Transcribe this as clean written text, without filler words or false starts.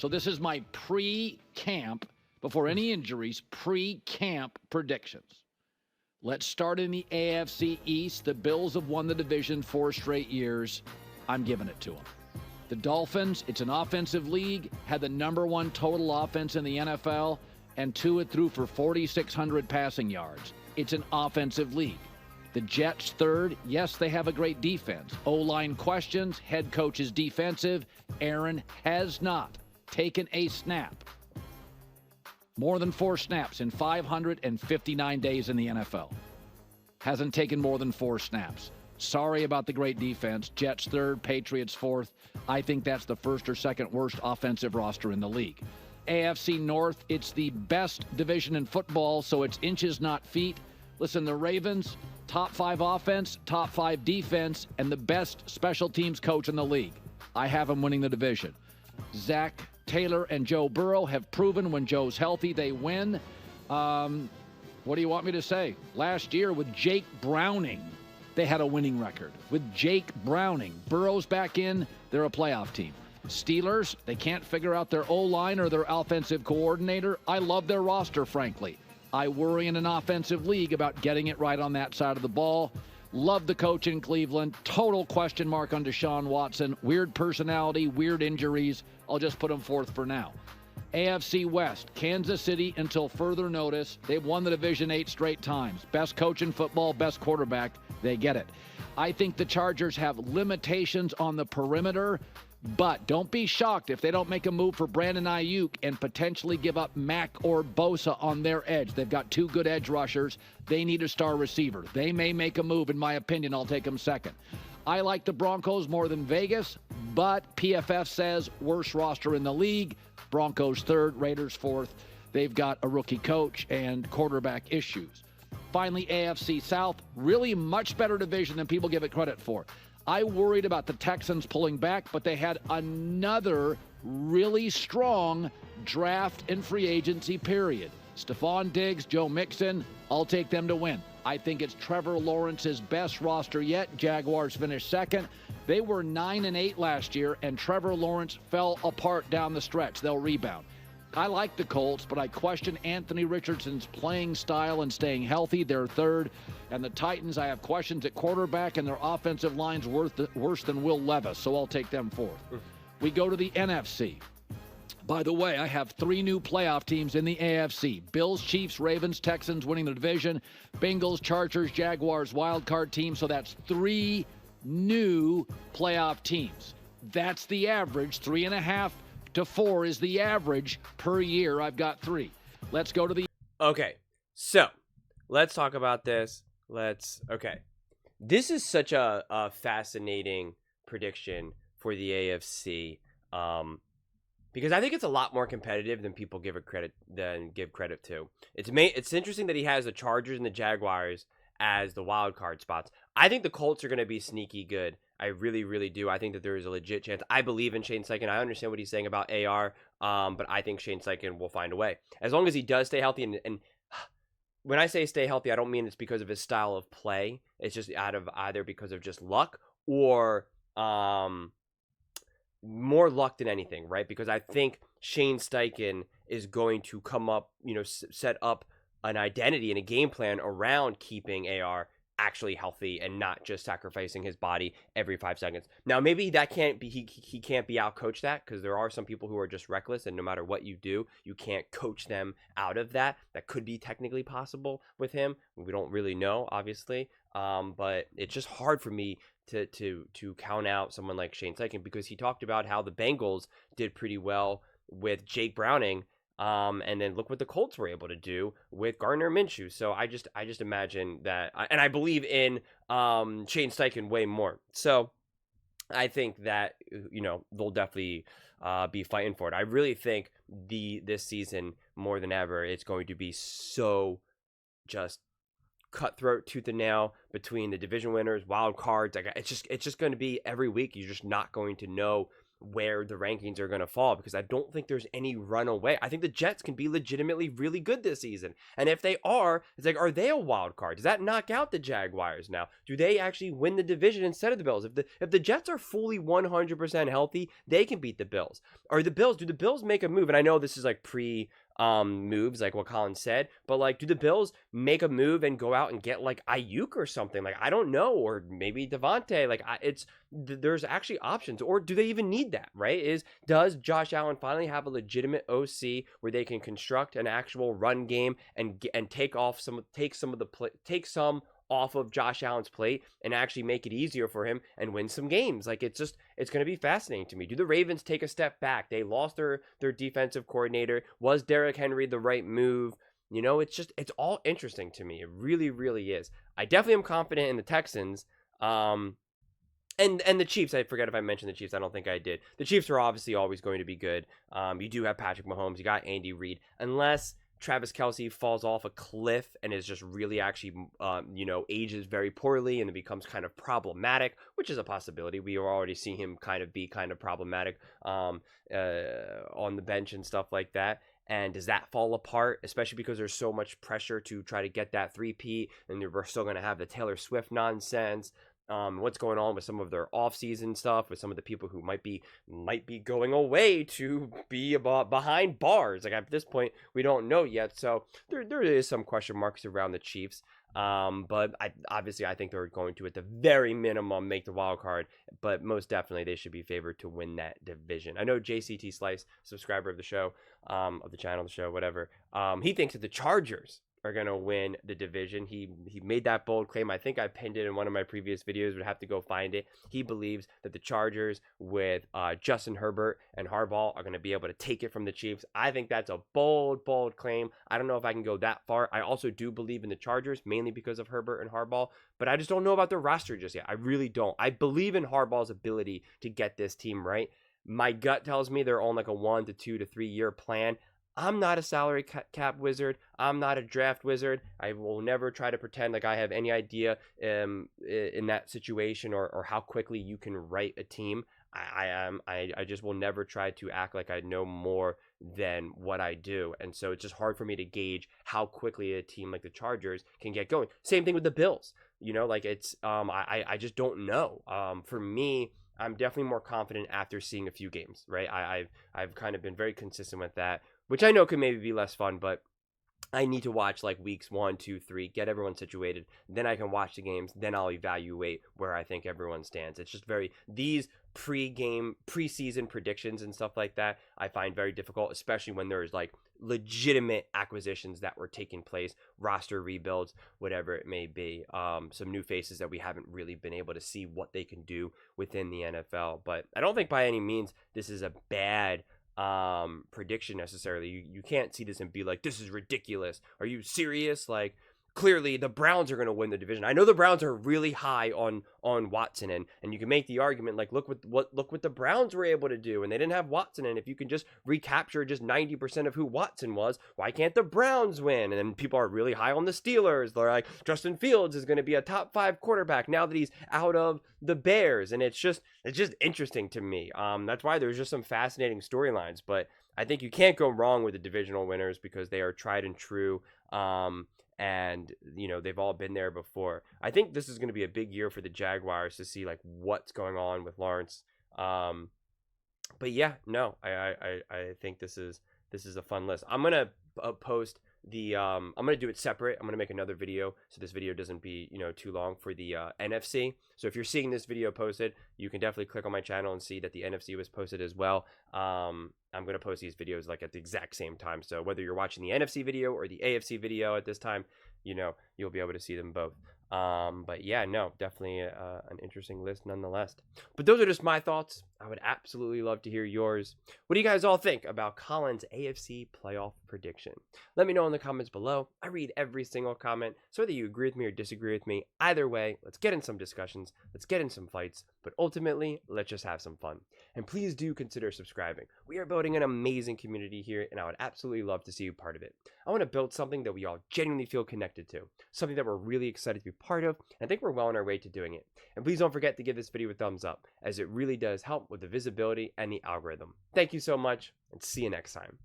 So this is my pre-camp, before any injuries, pre-camp predictions. Let's start in the AFC East. The Bills have won the division 4 straight years. I'm giving it to them. The Dolphins, it's an offensive league, had the number 1 total offense in the NFL, and Tua threw for 4,600 passing yards. It's an offensive league. The Jets, third. Yes, they have a great defense. O-line questions. Head coach is defensive. Aaron has not taken a snap. More than 4 snaps in 559 days in the NFL. Hasn't taken more than 4 snaps. Sorry about the great defense. Jets third, Patriots fourth. I think that's the first or second worst offensive roster in the league. AFC North, it's the best division in football, so it's inches, not feet. Listen, the Ravens, top 5 offense, top 5 defense, and the best special teams coach in the league. I have them winning the division. Zach Taylor and Joe Burrow have proven when Joe's healthy, they win. What do you want me to say? Last year with Jake Browning, they had a winning record. With Jake Browning, Burrow's back in, they're a playoff team. Steelers, they can't figure out their O-line or their offensive coordinator. I love their roster, frankly. I worry in an offensive league about getting it right on that side of the ball. Love the coach in Cleveland. Total question mark on Deshaun Watson. Weird personality, weird injuries. I'll just put him fourth for now. AFC West, Kansas City until further notice. They've won the division 8 straight times. Best coach in football, best quarterback. They get it. I think the Chargers have limitations on the perimeter, but don't be shocked if they don't make a move for Brandon Ayuk and potentially give up Mack or Bosa on their edge. They've got 2 good edge rushers. They need a star receiver. They may make a move. In my opinion, I'll take them second. I like the Broncos more than Vegas, but PFF says worst roster in the league. Broncos third, Raiders fourth. They've got a rookie coach and quarterback issues. Finally, AFC South, really much better division than people give it credit for. I worried about the Texans pulling back, but they had another really strong draft and free agency period. Stephon Diggs, Joe Mixon, I'll take them to win. I think it's Trevor Lawrence's best roster yet. Jaguars finished second. They were 9-8 last year, and Trevor Lawrence fell apart down the stretch. They'll rebound. I like the Colts, but I question Anthony Richardson's playing style and staying healthy. They're third. And the Titans, I have questions at quarterback, and their offensive line's worse than Will Levis, so I'll take them fourth. We go to the NFC. By the way, I have 3 new playoff teams in the AFC. Bills, Chiefs, Ravens, Texans winning the division. Bengals, Chargers, Jaguars, wild card team. So that's 3 new playoff teams. That's the average. 3.5 to 4 is the average per year. I've got 3. Let's go to the... Okay, so let's talk about this. Okay. This is such a fascinating prediction for the AFC. Because I think it's a lot more competitive than people give credit to. It's interesting that he has the Chargers and the Jaguars as the wild card spots. I think the Colts are going to be sneaky good. I really, really do. I think that there is a legit chance. I believe in Shane Steichen. I understand what he's saying about AR, but I think Shane Steichen will find a way. As long as he does stay healthy, and when I say stay healthy, I don't mean it's because of his style of play. It's just out of either because of just luck or more luck than anything, right? Because I think Shane Steichen is going to come up, set up an identity and a game plan around keeping AR actually healthy and not just sacrificing his body every 5 seconds. Now, maybe that can't be, he can't be out coached that, because there are some people who are just reckless, and no matter what you do, you can't coach them out of that. That could be technically possible with him. We don't really know, obviously, but it's just hard for me to count out someone like Shane Steichen, because he talked about how the Bengals did pretty well with Jake Browning, and then look what the Colts were able to do with Gardner Minshew. So I just imagine that, and I believe in Shane Steichen way more. So I think that they'll definitely be fighting for it. I really think this season more than ever, it's going to be so just cutthroat, tooth and nail between the division winners, wild cards. It's just going to be every week. You're just not going to know where the rankings are going to fall, because I don't think there's any runaway. I think the Jets can be legitimately really good this season. And if they are, it's like, are they a wild card? Does that knock out the Jaguars now? Do they actually win the division instead of the Bills? If the Jets are fully 100% healthy, they can beat the Bills. Or do the Bills make a move? And I know this is like pre moves, like what Colin said, but like, do the Bills make a move and go out and get like Ayuk or something? Like, I don't know, or maybe Devontae. Like, there's actually options. Or do they even need that? Right? Does Josh Allen finally have a legitimate OC where they can construct an actual run game and take some off of Josh Allen's plate and actually make it easier for him and win some games? Like, it's going to be fascinating to me. Do the Ravens take a step back? They lost their defensive coordinator. Was Derrick Henry the right move? It's all interesting to me. It really, really is. I definitely am confident in the Texans. And the Chiefs. I forget if I mentioned the Chiefs. I don't think I did. The Chiefs are obviously always going to be good. You do have Patrick Mahomes. You got Andy Reid. Unless Travis Kelce falls off a cliff and is just really actually, ages very poorly and it becomes kind of problematic, which is a possibility. We already see him kind of problematic on the bench and stuff like that. And does that fall apart, especially because there's so much pressure to try to get that 3-peat, and we're still going to have the Taylor Swift nonsense? What's going on with some of their off-season stuff, with some of the people who might be going away to be behind bars. Like, at this point, we don't know yet. So there is some question marks around the Chiefs. But I think they're going to, at the very minimum, make the wild card. But most definitely, they should be favored to win that division. I know JCT Slice, subscriber of the show, of the channel, the show, whatever. He thinks that the Chargers are going to win the division. He made that bold claim. I think I pinned it in one of my previous videos. Would have to go find it. He believes that the Chargers with Justin Herbert and Harbaugh are going to be able to take it from the Chiefs. I think that's a bold claim. I don't know if I can go that far. I also do believe in the Chargers, mainly because of Herbert and Harbaugh, but I just don't know about their roster just yet. I really don't. I believe in Harbaugh's ability to get this team right. My gut tells me they're on like a 1 to 2 to 3 year plan. I'm not a salary cap wizard. I'm not a draft wizard. I will never try to pretend like I have any idea in that situation or how quickly you can write a team. I just will never try to act like I know more than what I do. And so it's just hard for me to gauge how quickly a team like the Chargers can get going. Same thing with the Bills. It's I just don't know. For me, I'm definitely more confident after seeing a few games, right? I've kind of been very consistent with that, which I know could maybe be less fun, but I need to watch like weeks 1, 2, 3, get everyone situated. Then I can watch the games. Then I'll evaluate where I think everyone stands. It's just these preseason predictions and stuff like that, I find very difficult, especially when there's like legitimate acquisitions that were taking place, roster rebuilds, whatever it may be. Some new faces that we haven't really been able to see what they can do within the NFL. But I don't think by any means this is a bad prediction necessarily. You can't see this and be like, this is ridiculous. Are you serious? Like, clearly the Browns are going to win the division. I know the Browns are really high on Watson, and you can make the argument like, look what the Browns were able to do, and they didn't have Watson. And if you can just recapture just 90% of who Watson was, why can't the Browns win? And then people are really high on the Steelers. They're like, Justin Fields is going to be a top 5 quarterback now that he's out of the Bears. And it's just interesting to me. That's why there's just some fascinating storylines. But I think you can't go wrong with the divisional winners because they are tried and true. And they've all been there before. I think this is going to be a big year for the Jaguars to see like what's going on with Lawrence. But yeah, no, I think this is a fun list. I'm gonna post the I'm gonna do it separate. I'm gonna make another video so this video doesn't be too long for the NFC. So if you're seeing this video posted, you can definitely click on my channel and see that the NFC was posted as well. I'm going to post these videos like at the exact same time. So whether you're watching the NFC video or the AFC video at this time, you'll be able to see them both. But yeah, no, definitely an interesting list nonetheless. But those are just my thoughts. I would absolutely love to hear yours. What do you guys all think about Colin's AFC playoff prediction? Let me know in the comments below. I read every single comment, so whether you agree with me or disagree with me, either way, let's get in some discussions, let's get in some fights, but ultimately, let's just have some fun. And please do consider subscribing. We are building an amazing community here, and I would absolutely love to see you part of it. I want to build something that we all genuinely feel connected to, something that we're really excited to be part of, and I think we're well on our way to doing it. And please don't forget to give this video a thumbs up, as it really does help with the visibility and the algorithm. Thank you so much, and see you next time.